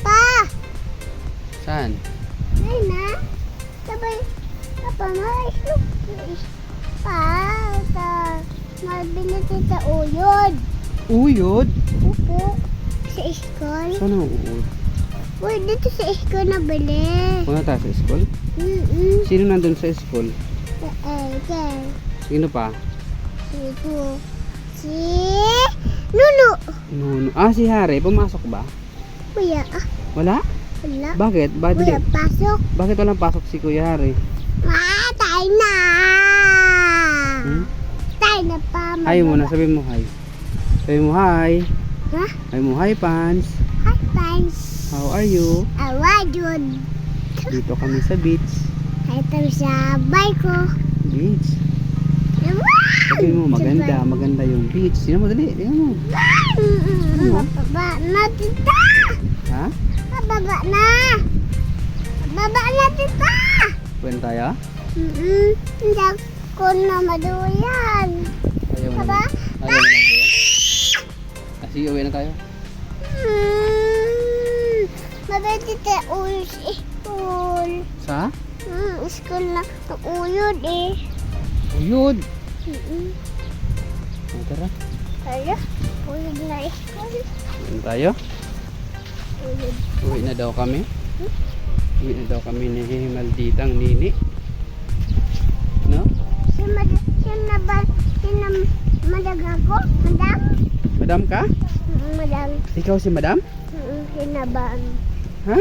pa. Saan? Ay na. Sabay. Papa, mais pa. Mabili kita uyod. Uyod? Upo. Sa school. Saan ang uyod? Uy, dito sa school na bili. Punta tayo sa school? Sino nandun sa school? Sino pa? Ito. Si Nuno. Nuno. Ah, si Hari. Pumasok ba? Kuya, Wala? wala. Bakit? Kuya, pasok. Bakit walang pasok si Kuya Hari? Tayo na. Hmm? Tayo na pa. Hi muna, sabi mo hi. Sabi mo hi. Ha? Sabi mo hi, Pans. Hi, thanks. How are you? Awadyon. Dito kami sa beach. Hi, tayo sa bike ko. Beach. Sabi mo, maganda yung beach. Tingnan mo, dali. Tingnan mo. Baba na, tita. Ha? Baba na. Baba na, tita. Pwede tayo? Hindi ko na maduyan. Ayaw mo Baba. na. Ayaw mo na. Sige, uwi na tayo. Mabait ka ulo sa school. Sa? School na uyod eh. Uyod. Tara. Kaya, uyod na school. Uwi tayo. Uyod. Uwi na daw kami. Uwi na daw kami ni Malditang Nini. No? Madagago? Madam? Madam ka? Madam. Ikaw si Madam? Sinabaan. Ha?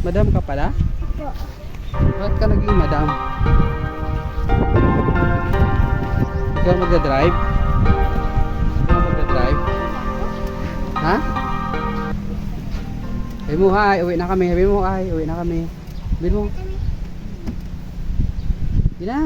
Madam ka pala? Ako. Bakit ka naging Madam? Ikaw magdadrive? Ikaw magdadrive? Ha? Sabi mo hi, uwi na kami. Sabi mo hi, uwi na kami. Sabi mo. Hindi na.